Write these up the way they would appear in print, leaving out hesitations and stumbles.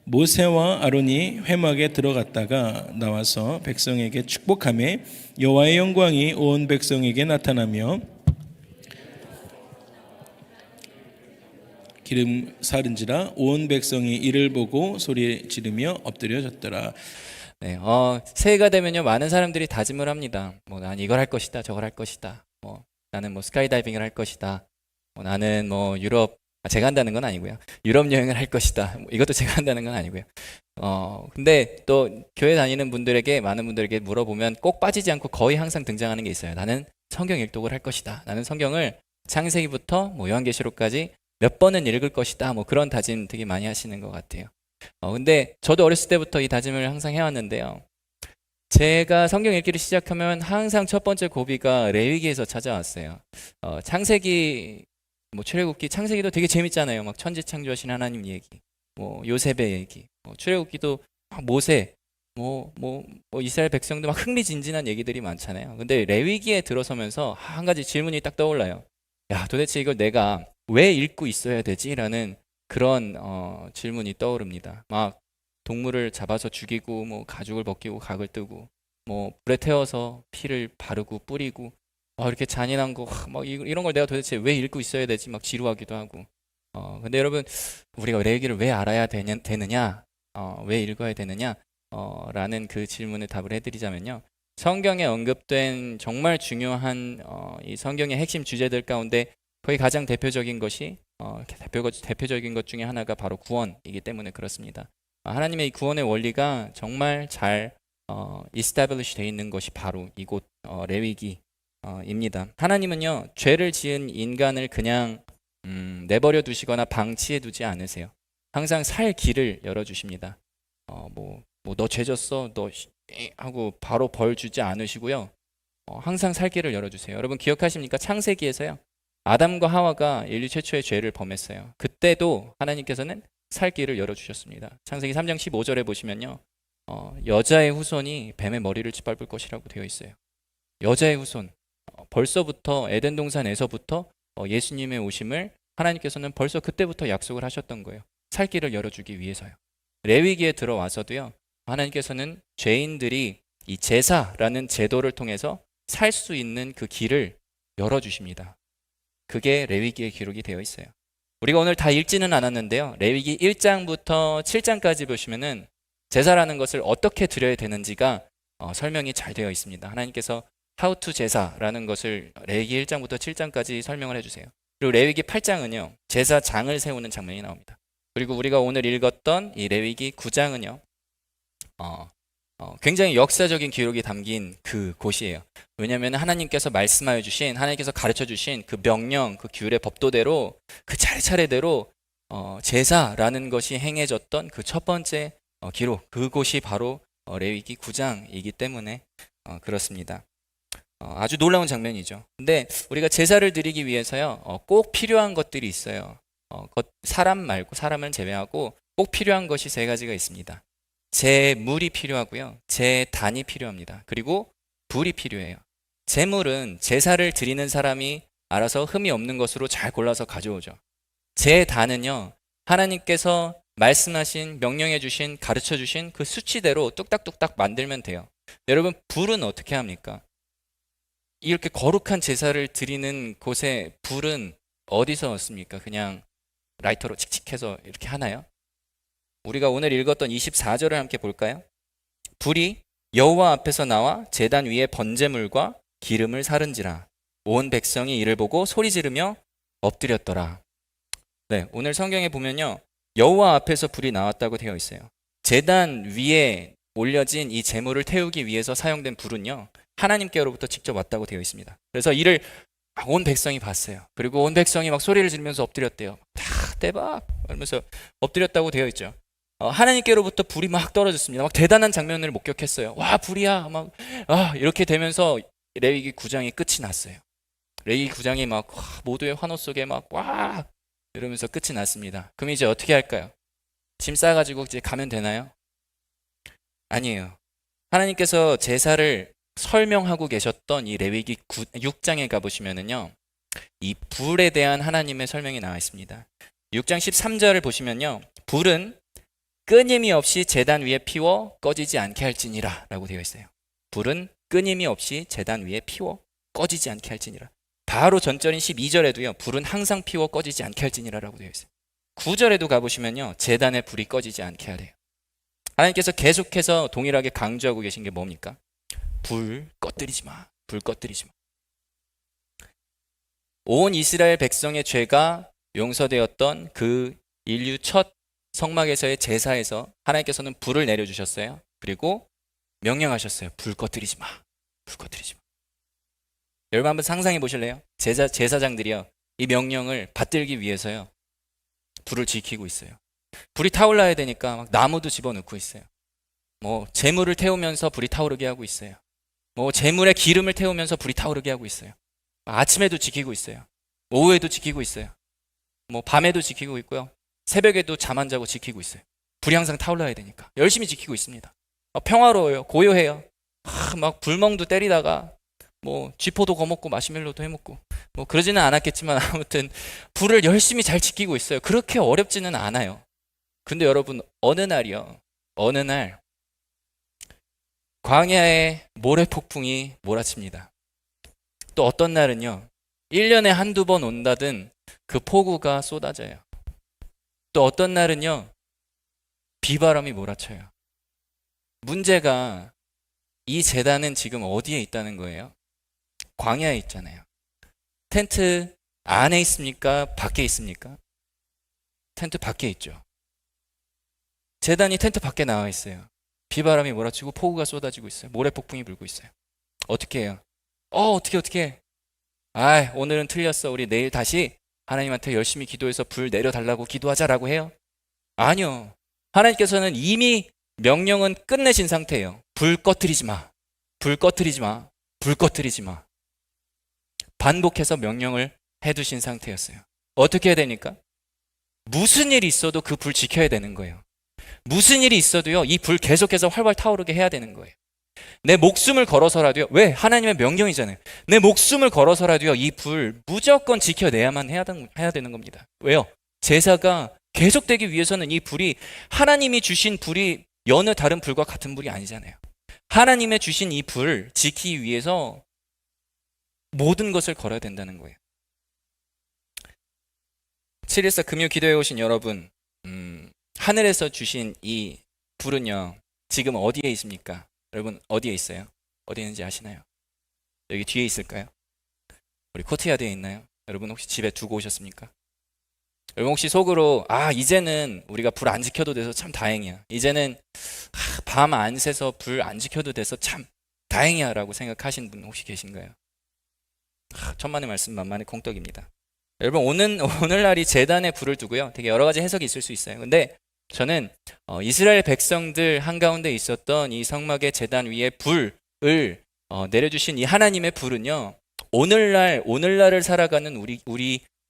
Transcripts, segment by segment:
모세와 아론이 회막에 들어갔다가 나와서 백성에게 축복하며 여호와의 영광이 온 백성에게 나타나며 기름 사른지라 온 백성이 이를 보고 소리 지르며 엎드려졌더라. 네, 새해가 되면요 많은 사람들이 다짐을 합니다. 뭐 난 이걸 할 것이다, 저걸 할 것이다. 뭐 나는 뭐 스카이다이빙을 할 것이다. 뭐 나는 뭐 유럽 제가 한다는 건 아니고요. 유럽 여행을 할 것이다. 뭐 이것도 제가 한다는 건 아니고요. 근데 또 교회 다니는 분들에게 많은 분들에게 물어보면 꼭 빠지지 않고 거의 항상 등장하는 게 있어요. 나는 성경 일독을 할 것이다. 나는 성경을 창세기부터 뭐 요한계시록까지 몇 번은 읽을 것이다. 뭐 그런 다짐 되게 많이 하시는 것 같아요. 근데 저도 어렸을 때부터 이 다짐을 항상 해왔는데요. 제가 성경 읽기를 시작하면 항상 첫 번째 고비가 레위기에서 찾아왔어요. 창세기, 뭐 출애굽기, 창세기도 되게 재밌잖아요. 막 천지 창조하신 하나님 얘기, 뭐 요셉의 얘기, 출애굽기도 모세, 이스라엘 백성도 막 흥미진진한 얘기들이 많잖아요. 근데 레위기에 들어서면서 한 가지 질문이 딱 떠올라요. 야, 도대체 이걸 내가 왜 읽고 있어야 되지? 라는 그런 질문이 떠오릅니다. 막 동물을 잡아서 죽이고 뭐 가죽을 벗기고 각을 뜨고 뭐 불에 태워서 피를 바르고 뿌리고 이렇게 잔인한 거 막 이런 걸 내가 도대체 왜 읽고 있어야 되지? 막 지루하기도 하고. 근데 여러분 우리가 레위기를 왜 알아야 되느냐? 왜 읽어야 되느냐? 라는 그 질문에 답을 해드리자면요. 성경에 언급된 정말 중요한 이 성경의 핵심 주제들 가운데 거의 가장 대표적인 것이 대표적인 것 중에 하나가 바로 구원이기 때문에 그렇습니다. 하나님의 이 구원의 원리가 정말 잘 establish 되어 있는 것이 바로 이곳 레위기입니다. 하나님은요 죄를 지은 인간을 그냥 내버려 두시거나 방치해 두지 않으세요. 항상 살 길을 열어 주십니다. 너 죄 졌어 너 하고 바로 벌 주지 않으시고요. 항상 살 길을 열어 주세요. 여러분 기억하십니까? 창세기에서요. 아담과 하와가 인류 최초의 죄를 범했어요. 그때도 하나님께서는 살 길을 열어주셨습니다. 창세기 3장 15절에 보시면요. 여자의 후손이 뱀의 머리를 짓밟을 것이라고 되어 있어요. 여자의 후손. 벌써부터 에덴 동산에서부터 예수님의 오심을 하나님께서는 벌써 그때부터 약속을 하셨던 거예요. 살 길을 열어주기 위해서요. 레위기에 들어와서도요. 하나님께서는 죄인들이 이 제사라는 제도를 통해서 살 수 있는 그 길을 열어주십니다. 그게 레위기에 기록이 되어 있어요. 우리가 오늘 다 읽지는 않았는데요. 레위기 1장부터 7장까지 보시면은 제사라는 것을 어떻게 드려야 되는지가 설명이 잘 되어 있습니다. 하나님께서 How to 제사라는 것을 레위기 1장부터 7장까지 설명을 해주세요. 그리고 레위기 8장은요. 제사장을 세우는 장면이 나옵니다. 그리고 우리가 오늘 읽었던 이 레위기 9장은요. 굉장히 역사적인 기록이 담긴 그 곳이에요. 왜냐하면 하나님께서 말씀하여 주신, 하나님께서 가르쳐 주신 그 명령, 그 규례, 법도대로 그 차례차례대로 제사라는 것이 행해졌던 그 첫 번째 기록, 그곳이 바로 레위기 9장이기 때문에 그렇습니다. 아주 놀라운 장면이죠. 근데 우리가 제사를 드리기 위해서요, 꼭 필요한 것들이 있어요. 사람 말고 사람을 제외하고 꼭 필요한 것이 세 가지가 있습니다. 제물이 필요하고요. 제단이 필요합니다. 그리고 불이 필요해요. 제물은 제사를 드리는 사람이 알아서 흠이 없는 것으로 잘 골라서 가져오죠. 제단은요. 하나님께서 말씀하신, 명령해 주신, 가르쳐 주신 그 수치대로 뚝딱뚝딱 만들면 돼요. 여러분 불은 어떻게 합니까? 이렇게 거룩한 제사를 드리는 곳에 불은 어디서 얻습니까? 그냥 라이터로 칙칙해서 이렇게 하나요? 우리가 오늘 읽었던 24절을 함께 볼까요? 불이 여호와 앞에서 나와 제단 위에 번제물과 기름을 사른지라 온 백성이 이를 보고 소리 지르며 엎드렸더라. 네, 오늘 성경에 보면요. 여호와 앞에서 불이 나왔다고 되어 있어요. 제단 위에 올려진 이 제물을 태우기 위해서 사용된 불은요. 하나님께로부터 직접 왔다고 되어 있습니다. 그래서 이를 온 백성이 봤어요. 그리고 온 백성이 막 소리를 지르면서 엎드렸대요. 대박! 이러면서 엎드렸다고 되어 있죠. 하나님께로부터 불이 막 떨어졌습니다. 막 대단한 장면을 목격했어요. 와 불이야 막 이렇게 되면서 레위기 9장이 끝이 났어요. 레위기 9장이 막 모두의 환호 속에 막 와 이러면서 끝이 났습니다. 그럼 이제 어떻게 할까요? 짐 싸가지고 이제 가면 되나요? 아니에요. 하나님께서 제사를 설명하고 계셨던 이 레위기 6장에 가보시면은요, 이 불에 대한 하나님의 설명이 나와 있습니다. 6장 13절을 보시면요, 불은 끊임이 없이 제단 위에 피워 꺼지지 않게 할지니라 라고 되어 있어요. 불은 끊임이 없이 제단 위에 피워 꺼지지 않게 할지니라. 바로 전절인 12절에도요. 불은 항상 피워 꺼지지 않게 할지니라 라고 되어 있어요. 9절에도 가보시면요. 제단에 불이 꺼지지 않게 하래요. 하나님께서 계속해서 동일하게 강조하고 계신 게 뭡니까? 불 꺼뜨리지 마. 불 꺼뜨리지 마. 온 이스라엘 백성의 죄가 용서되었던 그 인류 첫 성막에서의 제사에서 하나님께서는 불을 내려주셨어요. 그리고 명령하셨어요. 불 꺼뜨리지 마. 불 꺼뜨리지 마. 여러분 한번 상상해 보실래요? 제사장들이요. 이 명령을 받들기 위해서요. 불을 지키고 있어요. 불이 타올라야 되니까 막 나무도 집어넣고 있어요. 뭐 재물을 태우면서 불이 타오르게 하고 있어요. 뭐 재물에 기름을 태우면서 불이 타오르게 하고 있어요. 아침에도 지키고 있어요. 오후에도 지키고 있어요. 뭐 밤에도 지키고 있고요. 새벽에도 잠 안 자고 지키고 있어요. 불이 항상 타올라야 되니까 열심히 지키고 있습니다. 평화로워요. 고요해요. 막 불멍도 때리다가 뭐 쥐포도 거먹고 마시멜로도 해먹고 뭐 그러지는 않았겠지만 아무튼 불을 열심히 잘 지키고 있어요. 그렇게 어렵지는 않아요. 근데 여러분 어느 날이요. 어느 날 광야에 모래폭풍이 몰아칩니다. 또 어떤 날은요. 1년에 한두 번 온다든 그 폭우가 쏟아져요. 또 어떤 날은요. 비바람이 몰아쳐요. 문제가 이 제단은 지금 어디에 있다는 거예요? 광야에 있잖아요. 텐트 안에 있습니까? 밖에 있습니까? 텐트 밖에 있죠. 제단이 텐트 밖에 나와 있어요. 비바람이 몰아치고 폭우가 쏟아지고 있어요. 모래폭풍이 불고 있어요. 어떻게 해요? 어떻게 해? 오늘은 틀렸어. 우리 내일 다시 하나님한테 열심히 기도해서 불 내려달라고 기도하자라고 해요? 아니요. 하나님께서는 이미 명령은 끝내신 상태예요. 불 꺼뜨리지 마. 불 꺼뜨리지 마. 불 꺼뜨리지 마. 반복해서 명령을 해두신 상태였어요. 어떻게 해야 되니까? 무슨 일이 있어도 그 불 지켜야 되는 거예요. 무슨 일이 있어도요, 이 불 계속해서 활활 타오르게 해야 되는 거예요. 내 목숨을 걸어서라도요, 왜? 하나님의 명령이잖아요. 내 목숨을 걸어서라도요, 이 불 무조건 지켜내야만 해야 되는 겁니다. 왜요? 제사가 계속되기 위해서는 이 불이 하나님이 주신 불이 여느 다른 불과 같은 불이 아니잖아요. 하나님의 주신 이 불 지키기 위해서 모든 것을 걸어야 된다는 거예요. 7.14 금요 기도해 오신 여러분, 하늘에서 주신 이 불은요, 지금 어디에 있습니까? 여러분 어디에 있어요? 어디 있는지 아시나요? 여기 뒤에 있을까요? 우리 코트야드에 있나요? 여러분 혹시 집에 두고 오셨습니까? 여러분 혹시 속으로 이제는 우리가 불 안 지켜도 돼서 참 다행이야. 이제는 밤 안 새서 불 안 지켜도 돼서 참 다행이야 라고 생각하신 분 혹시 계신가요? 천만의 말씀 만만의 콩떡입니다. 여러분 오늘날이 제단에 불을 두고요. 되게 여러 가지 해석이 있을 수 있어요. 근데 저는 이스라엘 백성들 한가운데 있었던 이 성막의 제단 위에 불을 내려주신 이 하나님의 불은요. 오늘날을 살아가는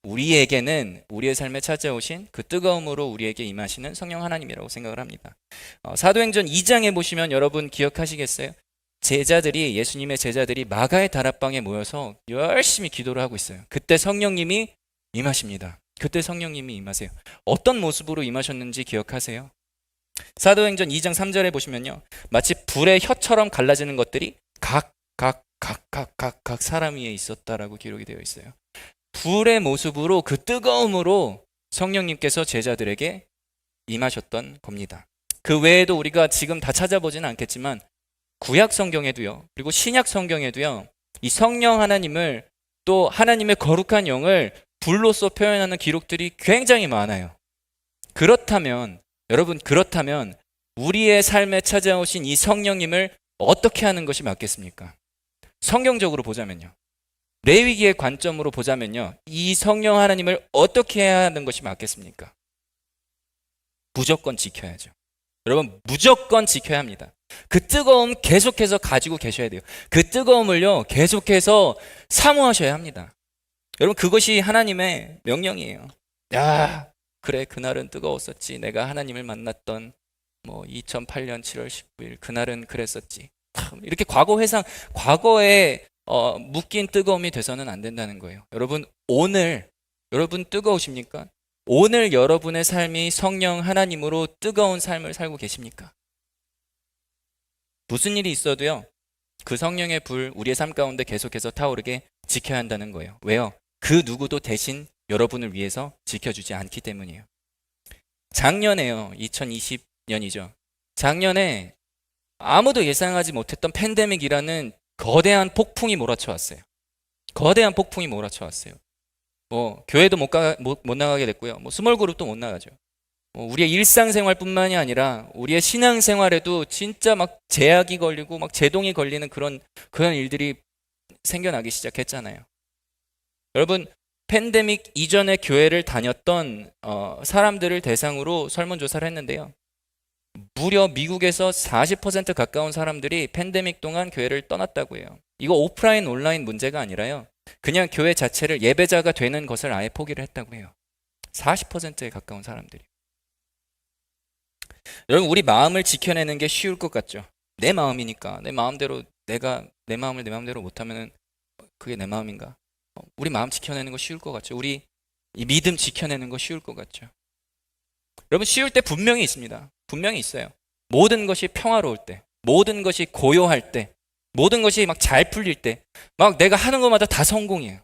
우리에게는 우리의 삶에 찾아오신 그 뜨거움으로 우리에게 임하시는 성령 하나님이라고 생각을 합니다. 사도행전 2장에 보시면 여러분 기억하시겠어요? 예수님의 제자들이 마가의 다락방에 모여서 열심히 기도를 하고 있어요. 그때 성령님이 임하십니다. 그때 성령님이 임하세요. 어떤 모습으로 임하셨는지 기억하세요? 사도행전 2장 3절에 보시면요. 마치 불의 혀처럼 갈라지는 것들이 각 사람 위에 있었다라고 기록이 되어 있어요. 불의 모습으로 그 뜨거움으로 성령님께서 제자들에게 임하셨던 겁니다. 그 외에도 우리가 지금 다 찾아보지는 않겠지만 구약 성경에도요. 그리고 신약 성경에도요. 이 성령 하나님을 또 하나님의 거룩한 영을 불로써 표현하는 기록들이 굉장히 많아요. 그렇다면 우리의 삶에 찾아오신 이 성령님을 어떻게 하는 것이 맞겠습니까? 성경적으로 보자면요. 레위기의 관점으로 보자면요. 이 성령 하나님을 어떻게 해야 하는 것이 맞겠습니까? 무조건 지켜야죠. 여러분 무조건 지켜야 합니다. 그 뜨거움 계속해서 가지고 계셔야 돼요. 그 뜨거움을요 계속해서 사모하셔야 합니다. 여러분 그것이 하나님의 명령이에요. 야 그래 그날은 뜨거웠었지. 내가 하나님을 만났던 2008년 7월 19일 그날은 그랬었지. 이렇게 과거에 묶인 뜨거움이 돼서는 안 된다는 거예요. 여러분 오늘 여러분 뜨거우십니까? 오늘 여러분의 삶이 성령 하나님으로 뜨거운 삶을 살고 계십니까? 무슨 일이 있어도요, 그 성령의 불 우리의 삶 가운데 계속해서 타오르게 지켜야 한다는 거예요. 왜요? 그 누구도 대신 여러분을 위해서 지켜주지 않기 때문이에요. 작년에요. 2020년이죠. 작년에 아무도 예상하지 못했던 팬데믹이라는 거대한 폭풍이 몰아쳐왔어요. 거대한 폭풍이 몰아쳐왔어요. 뭐 교회도 못 나가게 됐고요. 뭐 스몰 그룹도 못 나가죠. 우리의 일상생활뿐만이 아니라 우리의 신앙생활에도 진짜 막 제약이 걸리고 막 제동이 걸리는 그런 일들이 생겨나기 시작했잖아요. 여러분, 팬데믹 이전에 교회를 다녔던 사람들을 대상으로 설문조사를 했는데요. 무려 미국에서 40% 가까운 사람들이 팬데믹 동안 교회를 떠났다고 해요. 이거 오프라인 온라인 문제가 아니라요, 그냥 교회 자체를 예배자가 되는 것을 아예 포기를 했다고 해요. 40%에 가까운 사람들이. 여러분, 우리 마음을 지켜내는 게 쉬울 것 같죠? 내 마음이니까 내 마음대로 내가 내 마음을 내 마음대로 못하면 그게 내 마음인가? 우리 마음 지켜내는 거 쉬울 것 같죠? 우리 이 믿음 지켜내는 거 쉬울 것 같죠? 여러분, 쉬울 때 분명히 있습니다. 분명히 있어요. 모든 것이 평화로울 때, 모든 것이 고요할 때, 모든 것이 막 잘 풀릴 때, 막 내가 하는 것마다 다 성공이에요.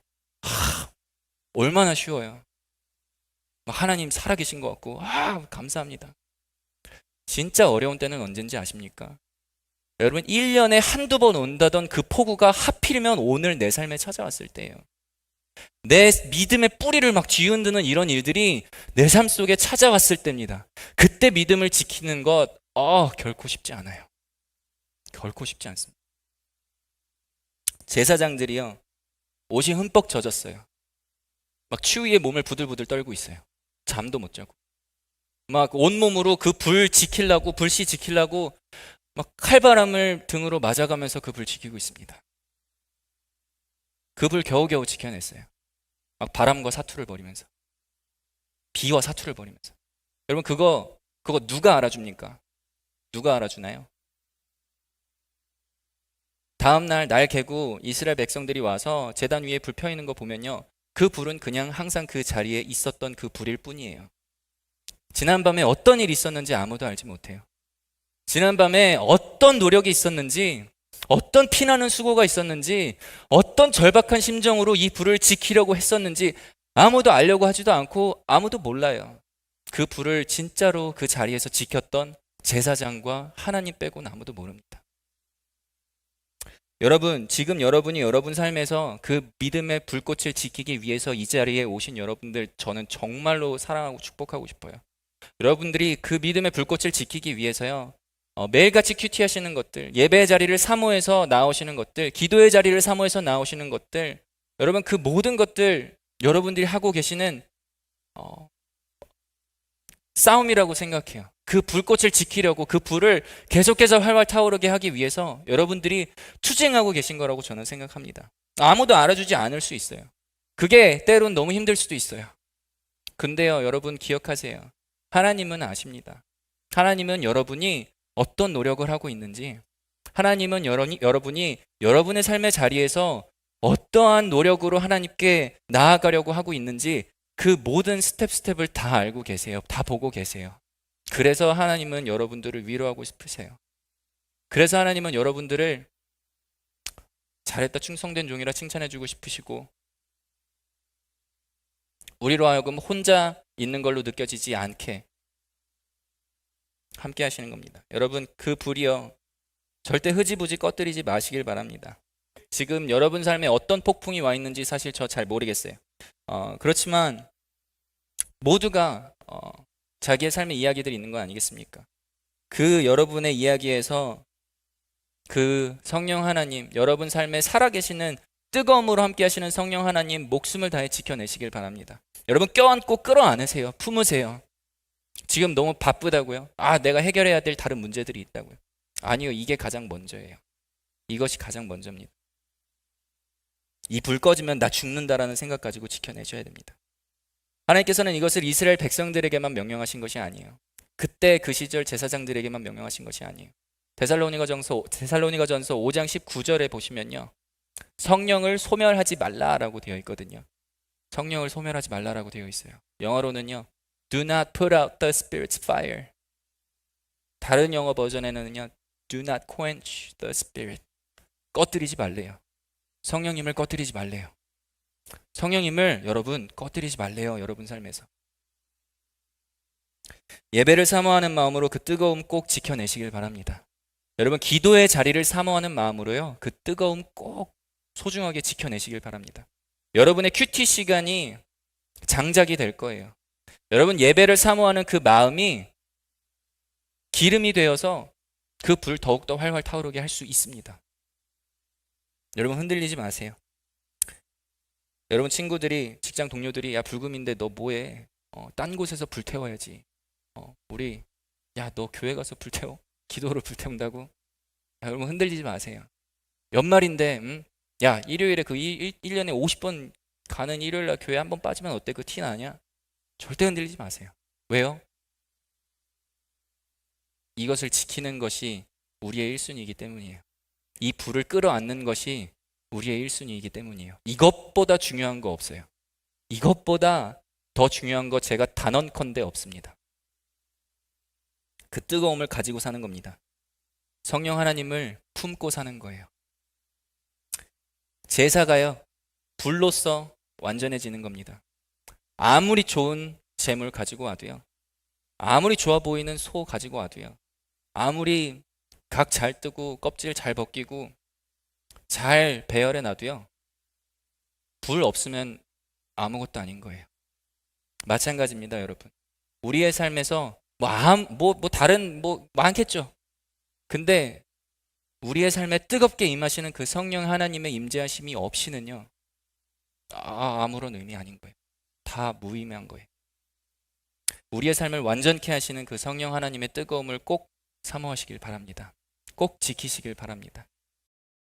얼마나 쉬워요. 막 하나님 살아계신 것 같고, 감사합니다. 진짜 어려운 때는 언젠지 아십니까? 여러분, 1년에 한두 번 온다던 그 폭우가 하필이면 오늘 내 삶에 찾아왔을 때예요. 내 믿음의 뿌리를 막 뒤흔드는 이런 일들이 내 삶 속에 찾아왔을 때입니다. 그때 믿음을 지키는 것 결코 쉽지 않아요. 결코 쉽지 않습니다. 제사장들이요, 옷이 흠뻑 젖었어요. 막 추위에 몸을 부들부들 떨고 있어요. 잠도 못 자고 막 온몸으로 그 불씨 지키려고 막 칼바람을 등으로 맞아가면서 그 불 지키고 있습니다. 그 불 겨우겨우 지켜냈어요. 막 바람과 사투를 벌이면서, 비와 사투를 벌이면서. 여러분, 그거 누가 알아줍니까? 누가 알아주나요? 다음날 날 개고 이스라엘 백성들이 와서 제단 위에 불 펴 있는 거 보면요, 그 불은 그냥 항상 그 자리에 있었던 그 불일 뿐이에요. 지난밤에 어떤 일이 있었는지 아무도 알지 못해요. 지난밤에 어떤 노력이 있었는지, 어떤 피나는 수고가 있었는지, 어떤 절박한 심정으로 이 불을 지키려고 했었는지 아무도 알려고 하지도 않고 아무도 몰라요. 그 불을 진짜로 그 자리에서 지켰던 제사장과 하나님 빼고는 아무도 모릅니다. 여러분, 지금 여러분이 여러분 삶에서 그 믿음의 불꽃을 지키기 위해서 이 자리에 오신 여러분들, 저는 정말로 사랑하고 축복하고 싶어요. 여러분들이 그 믿음의 불꽃을 지키기 위해서요, 매일같이 큐티 하시는 것들, 예배의 자리를 사모해서 나오시는 것들, 기도의 자리를 사모해서 나오시는 것들, 여러분, 그 모든 것들 여러분들이 하고 계시는 싸움이라고 생각해요. 그 불꽃을 지키려고, 그 불을 계속해서 활활 타오르게 하기 위해서 여러분들이 투쟁하고 계신 거라고 저는 생각합니다. 아무도 알아주지 않을 수 있어요. 그게 때론 너무 힘들 수도 있어요. 근데요, 여러분 기억하세요. 하나님은 아십니다. 하나님은 여러분이 어떤 노력을 하고 있는지, 하나님은 여러분이 여러분의 삶의 자리에서 어떠한 노력으로 하나님께 나아가려고 하고 있는지 그 모든 스텝을 다 알고 계세요. 다 보고 계세요. 그래서 하나님은 여러분들을 위로하고 싶으세요. 그래서 하나님은 여러분들을 잘했다, 충성된 종이라 칭찬해주고 싶으시고, 우리로 하여금 혼자 있는 걸로 느껴지지 않게 함께 하시는 겁니다. 여러분, 그 불이요, 절대 흐지부지 꺼뜨리지 마시길 바랍니다. 지금 여러분 삶에 어떤 폭풍이 와 있는지 사실 저 잘 모르겠어요. 그렇지만 모두가 자기의 삶의 이야기들이 있는 거 아니겠습니까? 그 여러분의 이야기에서 그 성령 하나님, 여러분 삶에 살아계시는 뜨거움으로 함께 하시는 성령 하나님 목숨을 다해 지켜내시길 바랍니다. 여러분, 껴안고 끌어안으세요. 품으세요. 지금 너무 바쁘다고요? 내가 해결해야 될 다른 문제들이 있다고요? 아니요, 이게 가장 먼저예요. 이것이 가장 먼저입니다. 이 불 꺼지면 나 죽는다라는 생각 가지고 지켜내셔야 됩니다. 하나님께서는 이것을 이스라엘 백성들에게만 명령하신 것이 아니에요. 그때 그 시절 제사장들에게만 명령하신 것이 아니에요. 데살로니가전서 5장 19절에 보시면요, 성령을 소멸하지 말라라고 되어 있거든요. 성령을 소멸하지 말라라고 되어 있어요. 영어로는요. Do not put out the Spirit's fire. 다른 영어 버전에는요. Do not quench the Spirit. 꺼뜨리지 말래요. 성령님을 꺼뜨리지 말래요. 성령님을 여러분 꺼뜨리지 말래요. 여러분 삶에서. 예배를 사모하는 마음으로 그 뜨거움 꼭 지켜내시길 바랍니다. 여러분 기도의 자리를 사모하는 마음으로요. 그 뜨거움 꼭 소중하게 지켜내시길 바랍니다. 여러분의 큐티 시간이 장작이 될 거예요. 여러분 예배를 사모하는 그 마음이 기름이 되어서 그 불 더욱더 활활 타오르게 할 수 있습니다. 여러분 흔들리지 마세요. 여러분 친구들이 직장 동료들이 야 불금인데 너 뭐해? 딴 곳에서 불 태워야지. 우리 야 너 교회 가서 불 태워? 기도로 불 태운다고? 야, 여러분 흔들리지 마세요. 연말인데 야 일요일에 그 1년에 50번 가는 일요일날 교회 한 번 빠지면 어때? 그 티 나냐? 절대 흔들리지 마세요. 왜요? 이것을 지키는 것이 우리의 1순위이기 때문이에요. 이 불을 끌어안는 것이 우리의 1순위이기 때문이에요. 이것보다 중요한 거 없어요. 이것보다 더 중요한 거 제가 단언컨대 없습니다. 그 뜨거움을 가지고 사는 겁니다. 성령 하나님을 품고 사는 거예요. 제사가요, 불로써 완전해지는 겁니다. 아무리 좋은 재물 가지고 와도요, 아무리 좋아 보이는 소 가지고 와도요, 아무리 각 잘 뜨고 껍질 잘 벗기고 잘 배열해 놔도요, 불 없으면 아무것도 아닌 거예요. 마찬가지입니다, 여러분. 우리의 삶에서 다른 많겠죠. 근데 우리의 삶에 뜨겁게 임하시는 그 성령 하나님의 임재하심이 없이는요, 아무런 의미 아닌 거예요. 다 무의미한 거예요. 우리의 삶을 완전케 하시는 그 성령 하나님의 뜨거움을 꼭 사모하시길 바랍니다. 꼭 지키시길 바랍니다.